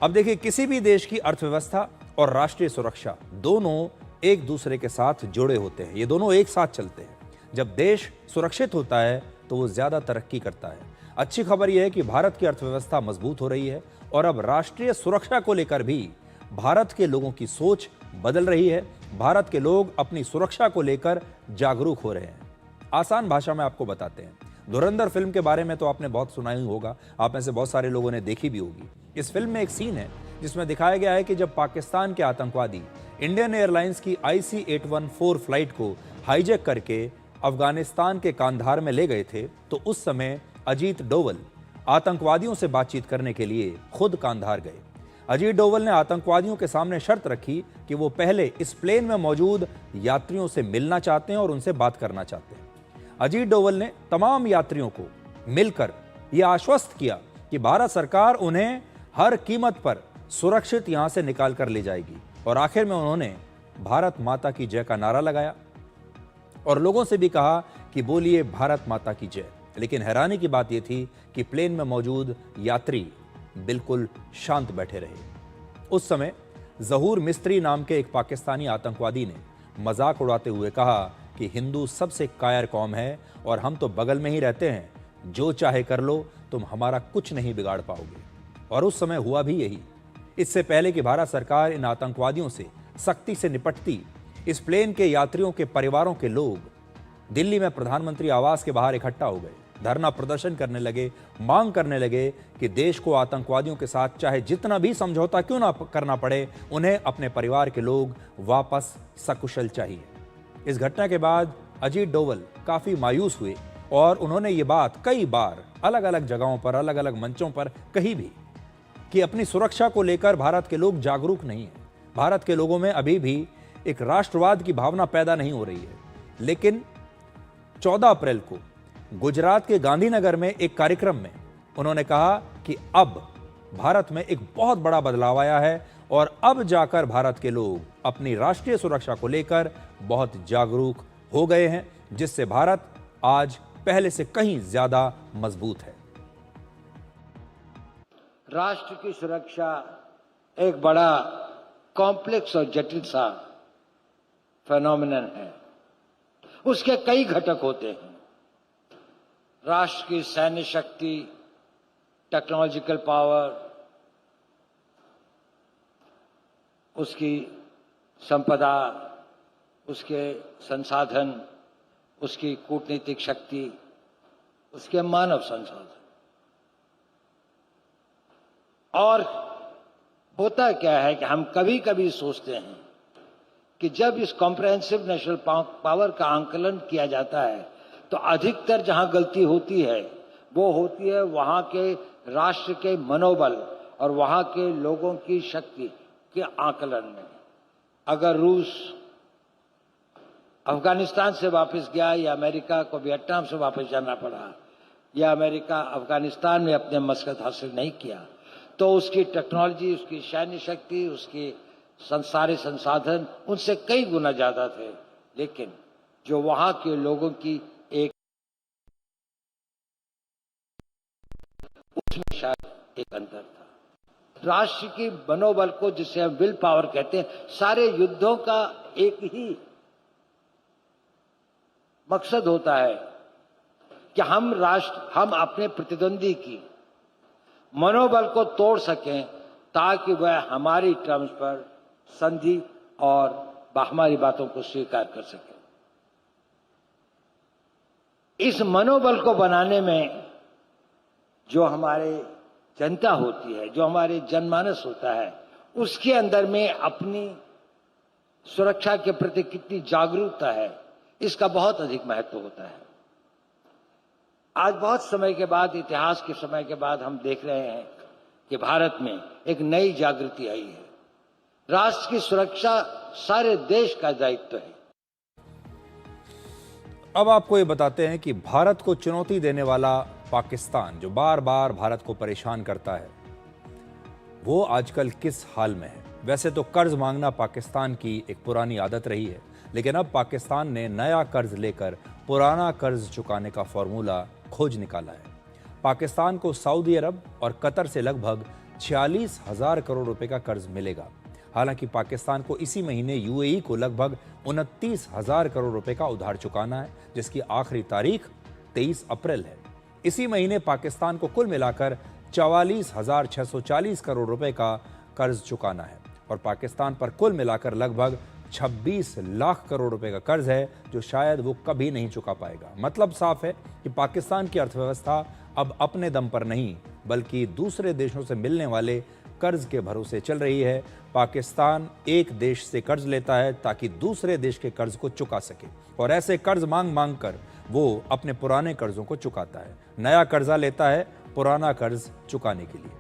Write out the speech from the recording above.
अब देखिए, किसी भी देश की अर्थव्यवस्था और राष्ट्रीय सुरक्षा दोनों एक दूसरे के साथ जुड़े होते हैं। ये दोनों एक साथ चलते हैं। जब देश सुरक्षित होता है तो वो ज्यादा तरक्की करता है। अच्छी खबर यह है कि भारत की अर्थव्यवस्था मजबूत हो रही है और अब राष्ट्रीय सुरक्षा को लेकर भी भारत के लोगों की सोच बदल रही है। भारत के लोग अपनी सुरक्षा को लेकर जागरूक हो रहे हैं। आसान भाषा में आपको बताते हैं। धुरंधर फिल्म के बारे में तो आपने बहुत सुना ही होगा, आप में से बहुत सारे लोगों ने देखी भी होगी। इस फिल्म में एक सीन है जिसमें दिखाया गया है कि जब पाकिस्तान के आतंकवादी इंडियन एयरलाइंस की IC-814 फ्लाइट को हाईजैक करके अफगानिस्तान के कांधार में ले गए थे, तो उस समय अजीत डोवल आतंकवादियों से बातचीत करने के लिए खुद कांधार गए। अजीत डोवल ने आतंकवादियों के सामने शर्त रखी कि वो पहले इस प्लेन में मौजूद यात्रियों से मिलना चाहते हैं और उनसे बात करना चाहते हैं। अजीत डोवल ने तमाम यात्रियों को मिलकर यह आश्वस्त किया कि भारत सरकार उन्हें हर कीमत पर सुरक्षित यहां से निकाल कर ले जाएगी। और आखिर में उन्होंने भारत माता की जय का नारा लगाया और लोगों से भी कहा कि बोलिए भारत माता की जय। लेकिन हैरानी की बात यह थी कि प्लेन में मौजूद यात्री बिल्कुल शांत बैठे रहे। उस समय जहूर मिस्त्री नाम के एक पाकिस्तानी आतंकवादी ने मजाक उड़ाते हुए कहा कि हिंदू सबसे कायर कौम है और हम तो बगल में ही रहते हैं, जो चाहे कर लो, तुम हमारा कुछ नहीं बिगाड़ पाओगे। और उस समय हुआ भी यही। इससे पहले कि भारत सरकार इन आतंकवादियों से सख्ती से निपटती, इस प्लेन के यात्रियों के परिवारों के लोग दिल्ली में प्रधानमंत्री आवास के बाहर इकट्ठा हो गए, धरना प्रदर्शन करने लगे, मांग करने लगे कि देश को आतंकवादियों के साथ चाहे जितना भी समझौता क्यों ना करना पड़े, उन्हें अपने परिवार के लोग वापस सकुशल चाहिए। इस घटना के बाद अजीत डोवल काफी मायूस हुए और उन्होंने ये बात कई बार अलग अलग जगहों पर, अलग अलग मंचों पर कही भी कि अपनी सुरक्षा को लेकर भारत के लोग जागरूक नहीं है। भारत के लोगों में अभी भी एक राष्ट्रवाद की भावना पैदा नहीं हो रही है। लेकिन 14 अप्रैल को गुजरात के गांधीनगर में एक कार्यक्रम में उन्होंने कहा कि अब भारत में एक बहुत बड़ा बदलाव आया है और अब जाकर भारत के लोग अपनी राष्ट्रीय सुरक्षा को लेकर बहुत जागरूक हो गए हैं, जिससे भारत आज पहले से कहीं ज्यादा मजबूत है। राष्ट्र की सुरक्षा एक बड़ा कॉम्प्लेक्स और जटिल सा फेनोमेनन है। उसके कई घटक होते हैं। राष्ट्र की सैन्य शक्ति, टेक्नोलॉजिकल पावर, उसकी संपदा, उसके संसाधन, उसकी कूटनीतिक शक्ति, उसके मानव संसाधन। और होता क्या है कि हम कभी कभी सोचते हैं कि जब इस कॉम्प्रहेंसिव नेशनल पावर का आंकलन किया जाता है तो अधिकतर जहां गलती होती है वो होती है वहां के राष्ट्र के मनोबल और वहां के लोगों की शक्ति के आकलन में। अगर रूस अफगानिस्तान से वापस गया या अमेरिका को वियतनाम से वापस जाना पड़ा या अमेरिका अफगानिस्तान में अपने मकसद हासिल नहीं किया, तो उसकी टेक्नोलॉजी, उसकी सैन्य शक्ति, उसकी सारे संसाधन उनसे कई गुना ज्यादा थे। लेकिन जो वहां के लोगों की एक उसमें शायद एक अंतर था। राष्ट्र की मनोबल को, जिसे हम विल पावर कहते हैं, सारे युद्धों का एक ही मकसद होता है कि हम अपने प्रतिद्वंदी की मनोबल को तोड़ सकें ताकि वह हमारी टर्म्स पर संधि और हमारी बातों को स्वीकार कर सके। इस मनोबल को बनाने में जो हमारे जनता होती है, जो हमारे जनमानस होता है, उसके अंदर में अपनी सुरक्षा के प्रति कितनी जागरूकता है, इसका बहुत अधिक महत्व होता है। आज बहुत समय के बाद, इतिहास के समय के बाद हम देख रहे हैं कि भारत में एक नई जागृति आई है। राष्ट्र की सुरक्षा सारे देश का दायित्व है। अब आपको ये बताते हैं कि भारत को चुनौती देने वाला पाकिस्तान, जो बार बार भारत को परेशान करता है, वो आजकल किस हाल में है। वैसे तो कर्ज मांगना पाकिस्तान की एक पुरानी आदत रही है, लेकिन अब पाकिस्तान ने नया कर्ज लेकर पुराना कर्ज चुकाने का फॉर्मूला खोज निकाला है। पाकिस्तान को सऊदी अरब और कतर से लगभग 46,000 करोड़ रुपए का कर्ज मिलेगा। हालांकि पाकिस्तान को इसी महीने यूएई को लगभग 29,000 करोड़ रुपए का उधार चुकाना है, जिसकी आखिरी तारीख 23 अप्रैल है। इसी महीने पाकिस्तान को कुल मिलाकर 44,640 करोड़ रुपए का कर्ज चुकाना है और पाकिस्तान पर कुल मिलाकर लगभग 26 लाख करोड़ रुपए का कर्ज है, जो शायद वो कभी नहीं चुका पाएगा। मतलब साफ है कि पाकिस्तान की अर्थव्यवस्था अब अपने दम पर नहीं, बल्कि दूसरे देशों से मिलने वाले कर्ज के भरोसे चल रही है। पाकिस्तान एक देश से कर्ज लेता है ताकि दूसरे देश के कर्ज को चुका सके, और ऐसे कर्ज मांग मांग कर वो अपने पुराने कर्जों को चुकाता है, नया कर्जा लेता है पुराना कर्ज चुकाने के लिए।